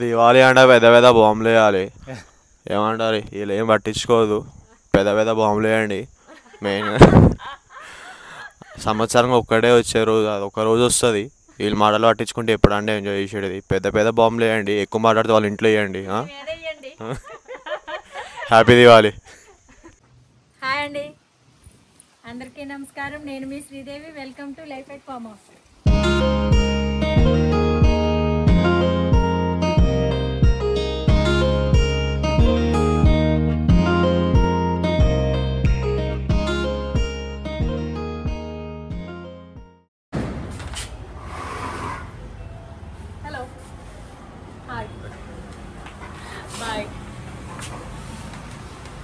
దివాళీ అంటే పెద్ద పెద్ద బాంబులు వేయాలి. ఏమంటారు వీళ్ళు ఏం పట్టించుకోదు. పెద్ద పెద్ద బాంబులు వేయండి. మెయిన్ సంవత్సరంగా ఒక్కటే వచ్చే రోజు, అది ఒక రోజు వస్తుంది. వీళ్ళు మాటలు పట్టించుకుంటే ఎప్పుడంటే ఎంజాయ్ చేసేది. పెద్ద పెద్ద బాంబులు వేయండి. ఎక్కువ మాట్లాడితే వాళ్ళ ఇంట్లో వేయండి. హ్యాపీ దివాళీ. హాయ్ అండి, అందరికీ నమస్కారం. నేను మీ Sridevi. Welcome to life at farm house. Hello, hi, bye.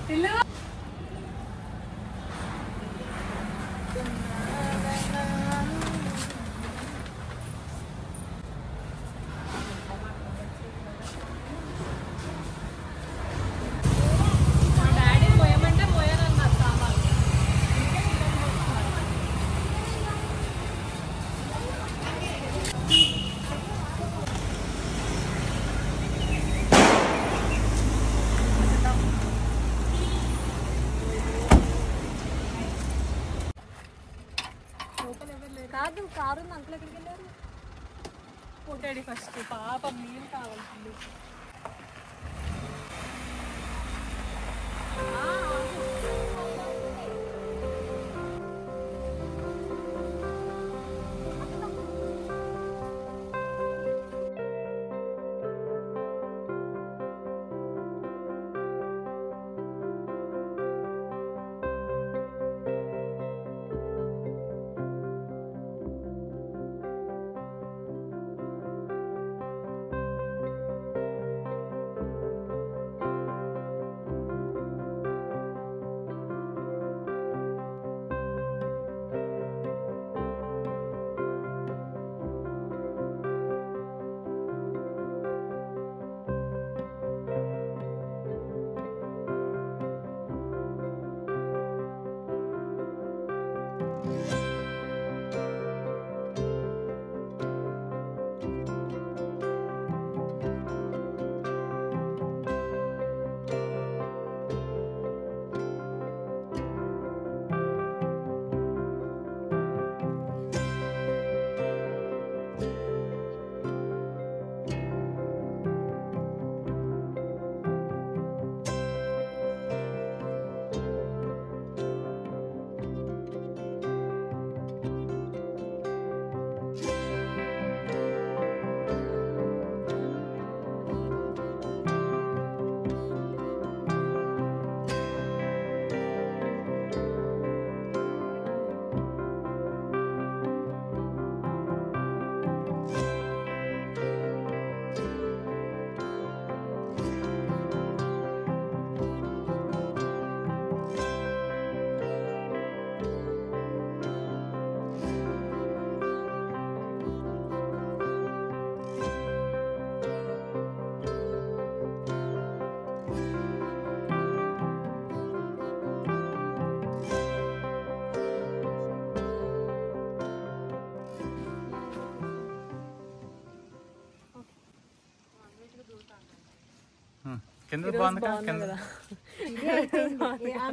పిల్లు కాదు, కారు అంకుల్ ఎక్కడికి వెళ్ళారు? ఫోటోడి ఫస్ట్ పాపం నీళ్ళు కావాల్సింది.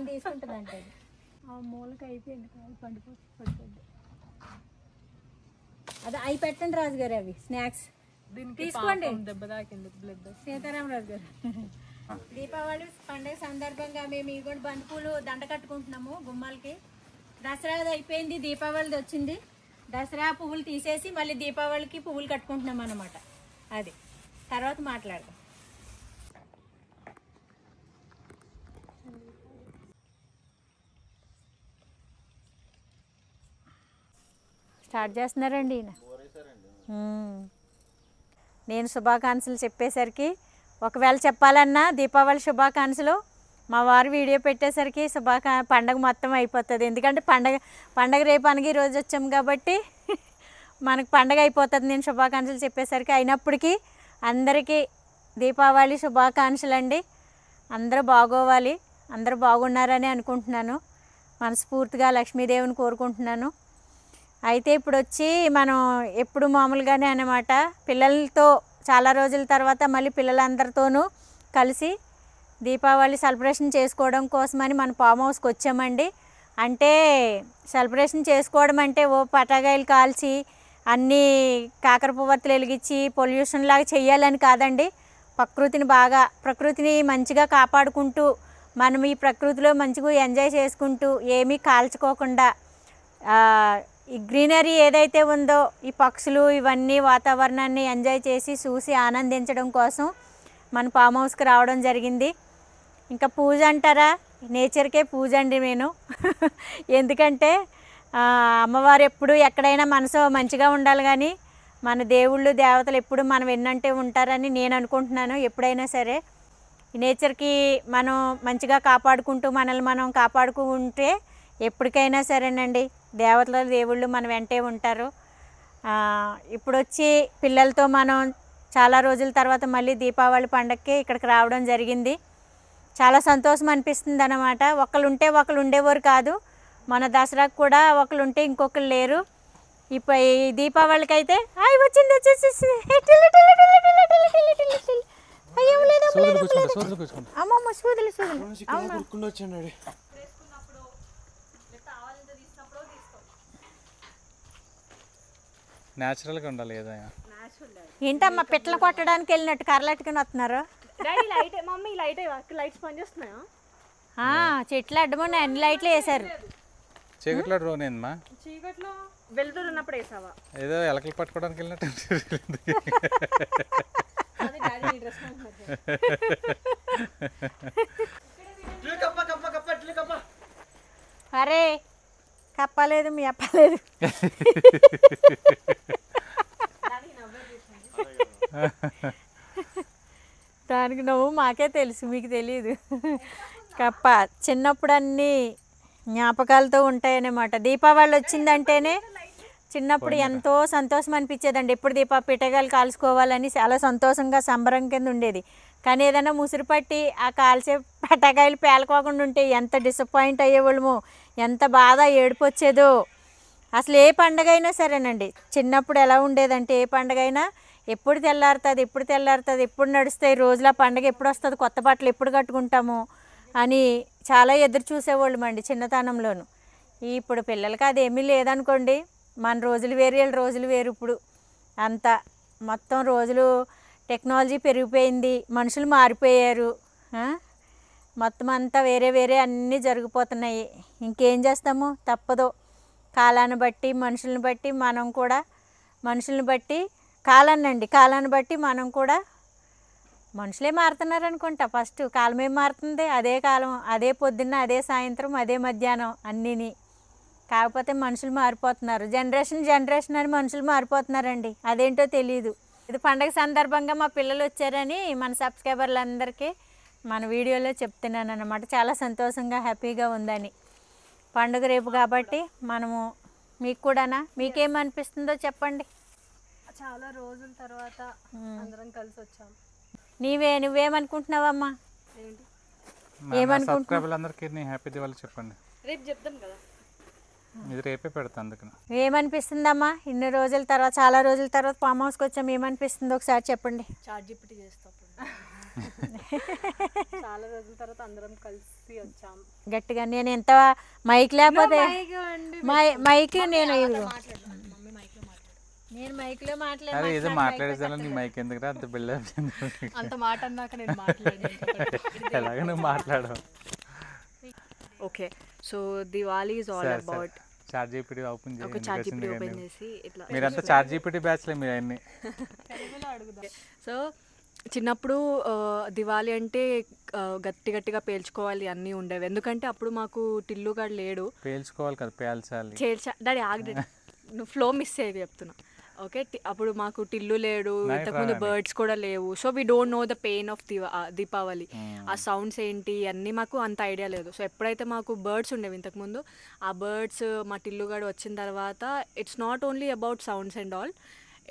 తీసుకుంటుందంటే మూలకి అయిపోయింది, పడిపోతుంది. అదే అవి పెట్టండి రాజు గారు, అవి స్నాక్స్ తీసుకోండి. దెబ్బ తాకింది బ్లడ్. సీతారామరాజు గారు, దీపావళి పండుగ సందర్భంగా మేము ఇగోండి బంతిపూలు దండ కట్టుకుంటున్నాము గుమ్మాలకి. దసరా అయిపోయింది, దీపావళిది వచ్చింది. దసరా పువ్వులు తీసేసి మళ్ళీ దీపావళికి పువ్వులు కట్టుకుంటున్నాం అన్నమాట. అది తర్వాత మాట్లాడదాం. స్టార్ట్ చేస్తున్నారండి ఈయన. నేను శుభాకాంక్షలు చెప్పేసరికి, ఒకవేళ చెప్పాలన్నా దీపావళి శుభాకాంక్షలు, మా వారు వీడియో పెట్టేసరికి పండగ మొత్తం అయిపోతుంది. ఎందుకంటే పండగ రేపు అనగా ఈరోజు వచ్చాము కాబట్టి మనకు పండగ అయిపోతుంది నేను శుభాకాంక్షలు చెప్పేసరికి. అయినప్పటికీ అందరికీ దీపావళి శుభాకాంక్షలు అండి. అందరూ బాగోవాలి, అందరూ బాగున్నారని అనుకుంటున్నాను. మనస్ఫూర్తిగా లక్ష్మీదేవిని కోరుకుంటున్నాను. అయితే ఇప్పుడు వచ్చి మనం ఎప్పుడు మామూలుగానే అన్నమాట పిల్లలతో చాలా రోజుల తర్వాత మళ్ళీ పిల్లలందరితోనూ కలిసి దీపావళి సెలబ్రేషన్ చేసుకోవడం కోసమని మన ఫామ్ హౌస్కి వచ్చామండి. అంటే సెలబ్రేషన్ చేసుకోవడం అంటే ఓ పటాకాయలు కాల్చి అన్నీ కాకర పువ్వొత్తులు వెలిగించి పొల్యూషన్ లాగా చేయాలని కాదండి. ప్రకృతిని మంచిగా కాపాడుకుంటూ మనం ఈ ప్రకృతిలో మంచిగా ఎంజాయ్ చేసుకుంటూ ఏమీ కాల్చుకోకుండా ఈ గ్రీనరీ ఏదైతే ఉందో ఈ పక్షులు ఇవన్నీ వాతావరణాన్ని ఎంజాయ్ చేసి చూసి ఆనందించడం కోసం మన ఫామ్ హౌస్కి రావడం జరిగింది. ఇంకా పూజ అంటారా, నేచర్కే పూజ అండి నేను. ఎందుకంటే అమ్మవారు ఎప్పుడు ఎక్కడైనా మనసు మంచిగా ఉండాలి, కానీ మన దేవుళ్ళు దేవతలు ఎప్పుడు మనం ఎన్నంటే ఉంటారని నేను అనుకుంటున్నాను. ఎప్పుడైనా సరే ఈ నేచర్కి మనం మంచిగా కాపాడుకుంటూ మనల్ని మనం కాపాడుకుంటే ఎప్పటికైనా సరేనండి దేవతల దేవుళ్ళు మన వెంటే ఉంటారు. ఇప్పుడు వచ్చి పిల్లలతో మనం చాలా రోజుల తర్వాత మళ్ళీ దీపావళి పండగకి ఇక్కడికి రావడం జరిగింది. చాలా సంతోషం అనిపిస్తుంది అన్నమాట. ఒకళ్ళు ఉంటే ఒకళ్ళు ఉండేవారు కాదు. మన దసరాకు కూడా ఒకళ్ళు ఉంటే ఇంకొకరు లేరు. ఇప్పుడు ఈ దీపావళికి అయితే వచ్చింది అమ్మమ్మ సూదులు న్యాచురల్గా ఉండాలి ఏదైనా. ఏంటమ్మా పిట్టలు కొట్టడానికి వెళ్ళినట్టు కర్రలట్టుకుని వస్తున్నారు? చెట్లు అడ్డమని అన్ని లైట్లు వేసారు. చీకట్లో డ్రోన్ ఏందమ్మా? చీకట్లో వెళ్తురు ఉన్నప్పుడు వేసావా? ఏదో ఎలకలు పట్టుకోవడానికి వెళ్ళినట్టు. అరే కప్పలేదు మీ అప్పలేదు. దానికి నవ్వు మాకే తెలుసు, మీకు తెలియదు. కప్ప చిన్నప్పుడు అన్నీ జ్ఞాపకాలతో ఉంటాయన్నమాట. దీపావళి వచ్చిందంటేనే చిన్నప్పుడు ఎంతో సంతోషం అనిపించేదండి. ఎప్పుడు పిటకాయలు కాల్చుకోవాలని చాలా సంతోషంగా సంబరం కింద ఉండేది. కానీ ఏదైనా ముసురు పట్టి ఆ కాల్చే పటాకాయలు పేలకోకుండా ఉంటే ఎంత డిసప్పాయింట్ అయ్యేవాళ్ళమో, ఎంత బాధ ఏడుపు వచ్చేదో. అసలు ఏ పండగ అయినా సరేనండి, చిన్నప్పుడు ఎలా ఉండేదంటే ఏ పండగ అయినా ఎప్పుడు తెల్లారుతుంది ఎప్పుడు నడుస్తాయి రోజుల పండగ ఎప్పుడు వస్తుంది, కొత్త బట్టలు ఎప్పుడు కట్టుకుంటాము అని చాలా ఎదురు చూసేవాళ్ళం అండి చిన్నతనంలోను. ఇప్పుడు పిల్లలకి అదేమీ లేదనుకోండి. మన రోజులు వేరు, వీళ్ళ రోజులు వేరు. ఇప్పుడు అంతా మొత్తం రోజులు టెక్నాలజీ పెరిగిపోయింది, మనుషులు మారిపోయారు. మొత్తం అంతా వేరే వేరే అన్నీ జరిగిపోతున్నాయి. ఇంకేం చేస్తాము, తప్పదు. కాలాన్ని బట్టి మనుషులను బట్టి మనం కూడా కాలాన్ని బట్టి మనం కూడా మనుషులే మారుతున్నారు అనుకుంటా. ఫస్ట్ కాలం ఏం మారుతుంది, అదే కాలం, అదే పొద్దున్న, అదే సాయంత్రం, అదే మధ్యాహ్నం అన్నీని. కాకపోతే మనుషులు మారిపోతున్నారు. జనరేషన్ అని మనుషులు మారిపోతున్నారండి. అదేంటో తెలియదు. ఇది పండగ సందర్భంగా మా పిల్లలు వచ్చారని మన సబ్స్క్రైబర్లందరికీ మన వీడియోలో చెప్తున్నాను అన్నమాట. చాలా సంతోషంగా హ్యాపీగా ఉందని. పండుగ రేపు కాబట్టి మనము మీకు కూడానా, మీకేమనిపిస్తుందో చెప్పండి. చాలా రోజుల తర్వాత అందరం కలిసి వచ్చాం. నువ్వేమనుకుంటున్నావమ్మా? సబ్స్క్రైబర్లందరికీ హ్యాపీ దివాళీ చెప్పండి. రేపు చెప్తాం కదా, ఇది రేపే పెడతా. అందుకని ఏమనిపిస్తుందమ్మా? ఇన్ని రోజుల తర్వాత, చాలా రోజుల తర్వాత ఫామ్ హౌస్కి వచ్చాం, ఏమనిపిస్తుందో ఒకసారి చెప్పండి. చార్జిపిటీ చేస్తాం. చాలా రోజుల తర్వాత అందరం కలిసి వచ్చాం. గట్టిగా నేను ఎంత మైక్ లేకపోతే మైక్ నేను మైక్లో మాట్లాడేదాన్ని నీ మైక్ ఎందుకు అంత బిల్డప్ అంత మాట అన్నాక నేను ఎలాగ నువ్వు మాట్లాడవు. Okay, so Diwali is all about ChatGPT open చేసి ఇట్లా మీరంతా చార్జిపిటీ బ్యాచ్లే మీరు అన్ని. సో చిన్నప్పుడు దివాళీ అంటే గట్టిగా పేల్చుకోవాలి అన్నీ ఉండేవి. ఎందుకంటే అప్పుడు మాకు టిల్లుగాడు లేడు. పేల్చుకోవాలి కదా, పేల్చాలి. డాడీ ఆగి, నువ్వు ఫ్లో మిస్ అయ్యేది చెప్తున్నా. ఓకే, అప్పుడు మాకు టిల్లు లేడు, ఇంతకుముందు బర్డ్స్ కూడా లేవు. So we don't know the pain of Deepavali. ఆ సౌండ్స్ ఏంటి అన్నీ మాకు అంత ఐడియా లేదు. సో ఎప్పుడైతే మాకు బర్డ్స్ ఉండేవి ఇంతకుముందు, ఆ బర్డ్స్ మా టిల్లుగాడు వచ్చిన తర్వాత it's not only about sounds and all,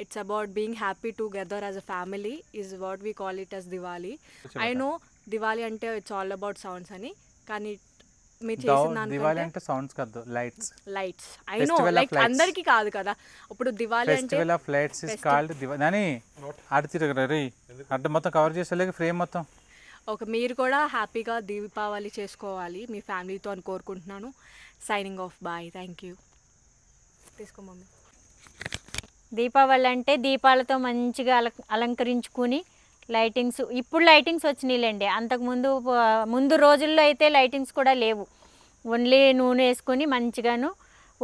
it's about being happy together as a family is what we call it as Diwali. I know Diwali ante it's all about sounds ani, కానీ మీరు చేసిన దివాళీ అంటే sounds కాదు, lights. Lights I know, like అందరికి కాదు కదా. ఇప్పుడు దివాళీ అంటే festival of lights is called Diwali. దాని అటు తిరగరా రీ, అడ్డ మొత్తం కవర్ చేసేలేక ఫ్రేమ్ మొత్తం. ఓకే, మీరు కూడా హ్యాపీగా దీపావళి చేసుకోవాలి మీ ఫ్యామిలీతో అని కోరుకుంటున్నాను. Signing off, bye, thank you. తీసుకో మమ్మీ. దీపావళి అంటే దీపాలతో మంచిగా అలంకరించుకుని లైటింగ్స్, ఇప్పుడు లైటింగ్స్ వచ్చినాయిలేండి. అంతకుముందు ముందు రోజుల్లో అయితే లైటింగ్స్ కూడా లేవు. ఓన్లీ నూనె వేసుకొని మంచిగాను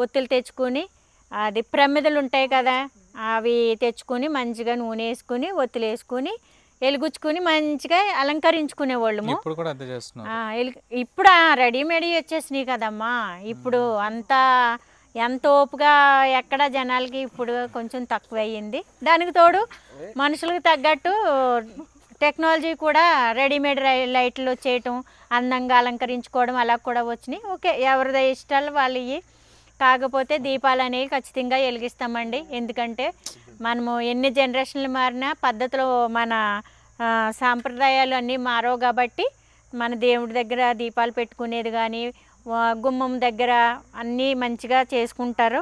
ఒత్తులు తెచ్చుకొని, అది ప్రమిదలు ఉంటాయి కదా అవి తెచ్చుకొని మంచిగా నూనె వేసుకొని ఒత్తులు వేసుకొని వెలుగుచ్చుకొని మంచిగా అలంకరించుకునేవాళ్ళము. ఇప్పుడు కూడా అంతే చేస్తున్నాం. ఇప్పుడు రెడీమేడ్ వచ్చేసినాయి కదమ్మా. ఇప్పుడు అంతా ఎంత ఓపుగా ఎక్కడ జనాలకి ఇప్పుడు కొంచెం తక్కువ అయ్యింది. దానికి తోడు మనుషులకు తగ్గట్టు టెక్నాలజీ కూడా రెడీమేడ్ లైట్లు వచ్చేయటం, అందంగా అలంకరించుకోవడం అలా కూడా వచ్చినాయి. ఓకే, ఎవరిదే ఇష్టాలు వాళ్ళవి. కాకపోతే దీపాలు అనేవి ఖచ్చితంగా వెలిగిస్తామండి. ఎందుకంటే మనము ఎన్ని జనరేషన్లు మారినా పద్ధతులు మన సాంప్రదాయాలు అన్నీ మారవు కాబట్టి మన దేవుడి దగ్గర దీపాలు పెట్టుకునేది కానీ గుమ్మం దగ్గర అన్నీ మంచిగా చేసుకుంటారు.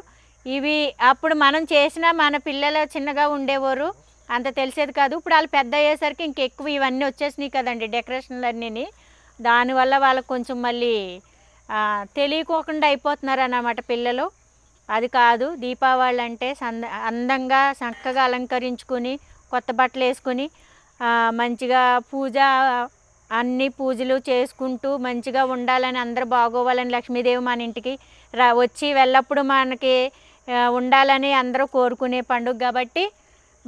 ఇవి అప్పుడు మనం చేసినా మన పిల్లలు చిన్నగా ఉండేవారు, అంత తెలిసేది కాదు. ఇప్పుడు వాళ్ళు పెద్ద అయ్యేసరికి ఇంకెక్కువ ఇవన్నీ వచ్చేసినాయి కదండి డెకరేషన్లు అన్నీ. దానివల్ల వాళ్ళకు కొంచెం మళ్ళీ తెలియకోకుండా అయిపోతున్నారు అన్నమాట పిల్లలు. అది కాదు, దీపావళి అంటే అందంగా చక్కగా అలంకరించుకుని కొత్త బట్టలు వేసుకుని మంచిగా అన్ని పూజలు చేసుకుంటూ మంచిగా ఉండాలని, అందరూ బాగోవాలని, లక్ష్మీదేవి మన ఇంటికి వచ్చి వెళ్ళప్పుడు మనకి ఉండాలని అందరూ కోరుకునే పండుగ కాబట్టి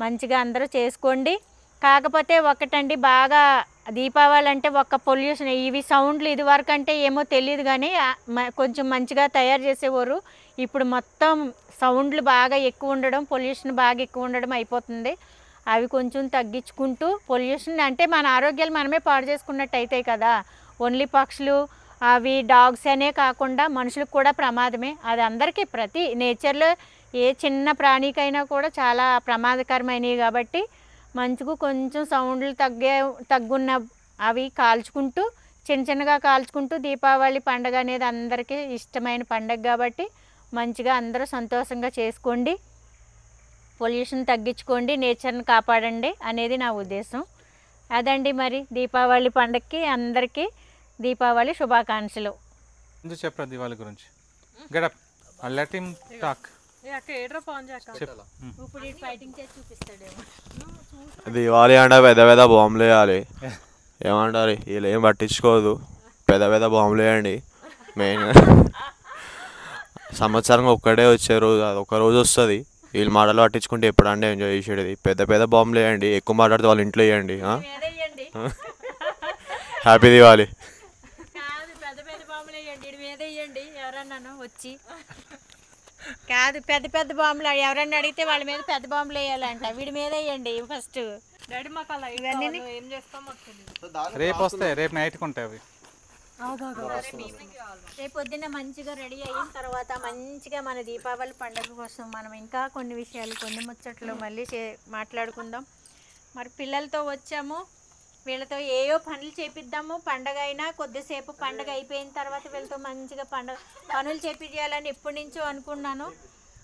మంచిగా అందరూ చేసుకోండి. కాకపోతే ఒకటండి, బాగా దీపావళి అంటే ఒక పొల్యూషన్, ఇవి సౌండ్లు ఇదివరకు అంటే ఏమో తెలియదు కానీ కొంచెం మంచిగా తయారు చేసేవారు. ఇప్పుడు మొత్తం సౌండ్లు బాగా ఎక్కువ ఉండడం, పొల్యూషన్ బాగా ఎక్కువ ఉండడం అయిపోతుంది. అవి కొంచెం తగ్గించుకుంటూ, పొల్యూషన్ అంటే మన ఆరోగ్యాలు మనమే పాడు చేసుకున్నట్టు అవుతాయి కదా. ఓన్లీ పక్షులు అవి డాగ్స్ అనే కాకుండా మనుషులకు కూడా ప్రమాదమే. అది అందరికీ ప్రతి నేచర్లో ఏ చిన్న ప్రాణికైనా కూడా చాలా ప్రమాదకరమైనవి కాబట్టి మంచుకు కొంచెం సౌండ్లు తగ్గున్న అవి కాల్చుకుంటూ చిన్నగా కాల్చుకుంటూ దీపావళి పండుగ అనేది అందరికీ ఇష్టమైన పండుగ కాబట్టి మంచిగా అందరూ సంతోషంగా చేసుకోండి. పొల్యూషన్ తగ్గించుకోండి, నేచర్ని కాపాడండి అనేది నా ఉద్దేశం. అదండి మరి దీపావళి పండుగకి అందరికీ దీపావళి శుభాకాంక్షలు. చెప్పరా దీపావళి గురించి. Getup let him talk. Diwali అంటే పెద్ద పెద్ద బాంబులు వేయాలి. ఏమంటారు వీళ్ళు ఏం పట్టించుకోదు, పెద్ద పెద్ద బాంబులు వేయండి. మెయిన్ సంవత్సరం ఒక్కటే వచ్చే రోజు, అది ఒక రోజు వస్తుంది. వీళ్ళు మాటలు పట్టించుకుంటే ఎప్పుడంటే ఎంజాయ్ చేసేది. పెద్ద పెద్ద బాంబులు వేయండి, ఎక్కువ మాట్లాడితే వాళ్ళ ఇంట్లో వేయండి. హ్యాపీ దివాళి. వచ్చి కాదు, పెద్ద పెద్ద బాంబులు ఎవరన్నా అడిగితే వాళ్ళ మీద పెద్ద బాంబులు వేయాలంట, వీడి మీద వేయండి ఫస్ట్. రేపు వస్తాయి, రేపు నైట్కి ఉంటాయి అవి. రేపు పొద్దున్న మంచిగా రెడీ అయిన తర్వాత మంచిగా మన దీపావళి పండుగ కోసం మనం ఇంకా కొన్ని విషయాలు, కొన్ని ముచ్చట్లు మళ్ళీ మాట్లాడుకుందాం. మరి పిల్లలతో వచ్చాము, వీళ్ళతో ఏయో పనులు చేపిద్దాము. పండగ అయినా కొద్దిసేపు పండగ అయిపోయిన తర్వాత వీళ్ళతో మంచిగా పనులు చేపించాలని ఎప్పటి నుంచో అనుకున్నాను.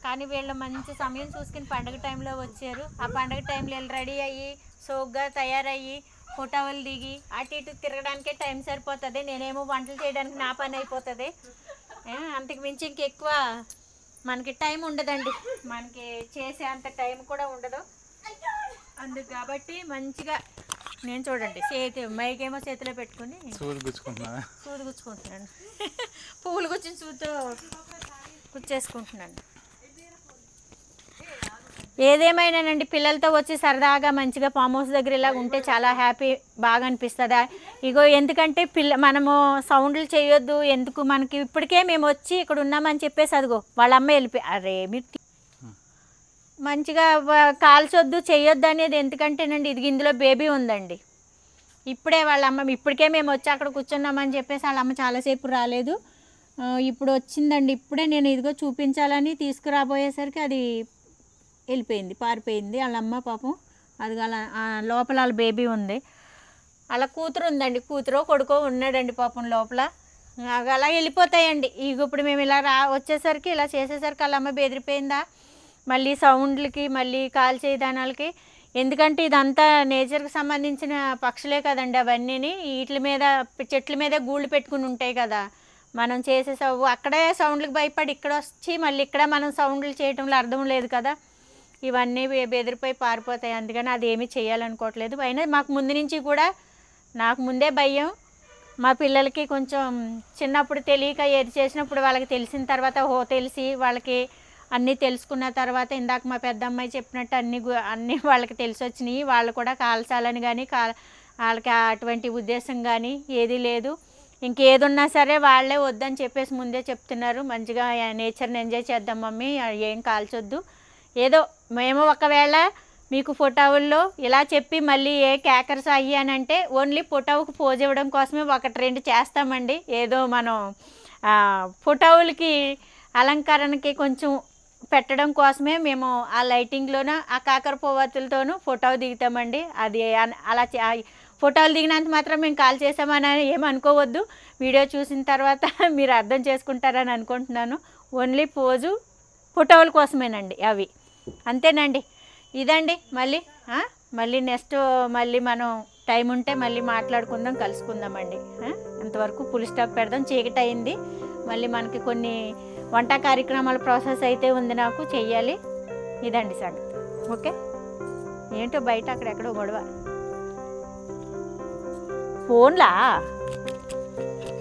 కానీ వీళ్ళు మంచి సమయం చూసుకుని పండగ టైంలో వచ్చారు. ఆ పండగ టైంలో వీళ్ళు రెడీ అయ్యి సోగ్గా తయారయ్యి ఫోటోలు దిగి అటు ఇటు తిరగడానికే టైం సరిపోతుంది. నేనేమో వంటలు చేయడానికి నా పని అయిపోతుంది. అంతకు మించి ఇంకెక్కువ మనకి టైం ఉండదండి, మనకి చేసే అంత టైం కూడా ఉండదు. అందుకు కాబట్టి మంచిగా నేను చూడండి మైకేమో చేతిలో పెట్టుకుని సూది గుచ్చుకుంటున్నాను, పువ్వులు గుచ్చిన సూదితో గుచ్చేసుకుంటున్నాను. ఏదేమైనానండి, పిల్లలతో వచ్చి సరదాగా మంచిగా ఫామ్ హౌస్ దగ్గర ఇలా ఉంటే చాలా హ్యాపీ, బాగా అనిపిస్తుందా. ఇగో ఎందుకంటే మనము సౌండ్లు చేయొద్దు, ఎందుకు మనకి ఇప్పటికే మేము వచ్చి ఇక్కడ ఉన్నామని చెప్పేసి అదిగో వాళ్ళ అమ్మ వెళ్ళిపోయి అరే మీరు మంచిగా కాల్చొద్దు చేయొద్దు అనేది. ఎందుకంటేనండి ఇది ఇందులో బేబీ ఉందండి. ఇప్పుడే వాళ్ళ అమ్మ ఇప్పటికే మేము వచ్చి అక్కడ కూర్చున్నామని చెప్పేసి వాళ్ళ అమ్మ చాలాసేపు రాలేదు, ఇప్పుడు వచ్చిందండి. ఇప్పుడే నేను ఇదిగో చూపించాలని తీసుకురాబోయేసరికి అది వెళ్ళిపోయింది, పారిపోయింది వాళ్ళ అమ్మ పాపం. అది అలా లోపల వాళ్ళ బేబీ ఉంది, అలా కూతురు ఉందండి, కూతురో కొడుకో ఉన్నాడండి పాపం లోపల. అలా వెళ్ళిపోతాయండి. ఇక ఇప్పుడు మేము ఇలా వచ్చేసరికి ఇలా చేసేసరికి వాళ్ళ అమ్మ బెదిరిపోయిందా మళ్ళీ సౌండ్లకి మళ్ళీ కాల్ చేయదానాలకి. ఎందుకంటే ఇదంతా నేచర్కి సంబంధించిన పక్షులే కదండి అవన్నీ. వీటి మీద చెట్ల మీద గూళ్ళు పెట్టుకుని ఉంటాయి కదా, మనం చేసే అక్కడే సౌండ్లకు భయపడి ఇక్కడ వచ్చి మళ్ళీ ఇక్కడ మనం సౌండ్లు చేయటంలో అర్థం లేదు కదా, ఇవన్నీ బెదిరిపోయి పారిపోతాయి. అందుకని అది ఏమీ చేయాలనుకోవట్లేదు. అయినా మాకు ముందు నుంచి కూడా నాకు ముందే భయం. మా పిల్లలకి కొంచెం చిన్నప్పుడు తెలియక ఏది చేసినప్పుడు వాళ్ళకి తెలిసిన తర్వాత తెలిసి వాళ్ళకి అన్నీ తెలుసుకున్న తర్వాత ఇందాక మా పెద్ద అమ్మాయి చెప్పినట్టు అన్నీ వాళ్ళకి తెలిసి వచ్చినాయి. వాళ్ళు కూడా కాల్చాలని కానీ వాళ్ళకి అటువంటి ఉద్దేశం కానీ ఏదీ లేదు. ఇంకేదున్నా సరే వాళ్ళే వద్దని చెప్పేసి ముందే చెప్తున్నారు. మంచిగా నేచర్ని ఎంజాయ్ చేద్దాం మమ్మీ, ఏం కాల్చొద్దు. ఏదో మేము ఒకవేళ మీకు ఫోటోల్లో ఇలా చెప్పి మళ్ళీ ఏ క్యాకర్స్ అయ్యానంటే ఓన్లీ ఫోటోకి పోజ్ ఇవ్వడం కోసమే 1-2 చేస్తామండి. ఏదో మనం ఫోటోలకి అలంకరణకి కొంచెం పెట్టడం కోసమే మేము ఆ లైటింగ్లోన ఆ కాకర పువ్వొత్తులతోనూ ఫోటో దిగుతామండి. అది అలా ఫోటోలు దిగినంత మాత్రం మేము కాల్ చేసామని ఏమనుకోవద్దు. వీడియో చూసిన తర్వాత మీరు అర్థం చేసుకుంటారని అనుకుంటున్నాను. ఓన్లీ పోజు ఫోటోల కోసమేనండి అవి, అంతేనండి. ఇదండి మళ్ళీ నెక్స్ట్ మళ్ళీ మనం టైం ఉంటే మళ్ళీ మాట్లాడుకుందాం, కలుసుకుందామండి. అంతవరకు ఫుల్ స్టాప్ పెడదాం. చీకటి అయింది. మళ్ళీ మనకి కొన్ని వంట కార్యక్రమాల ప్రాసెస్ అయితే ఉంది, నాకు చెయ్యాలి. ఇదండి సంగతి. ఓకే, ఏంటో బయట అక్కడెక్కడో గొడవ. ఫోన్లా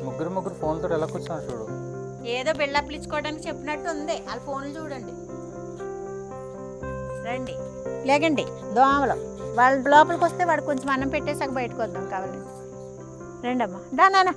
ముగ్గురు ఫోన్తో ఎలా కూర్చున్నా చూడు. ఏదో బిల్డప్లు ఇచ్చుకోవడానికి చెప్పినట్టు ఉంది. వాళ్ళ ఫోన్లు చూడండి. రండి లేకండి దోమలు. వాళ్ళ లోపలికి వస్తే వాడు కొంచెం అన్నం పెట్టేసాక బయటకు వద్దాం కావాలండి. రండి అమ్మా, దా నాన్న.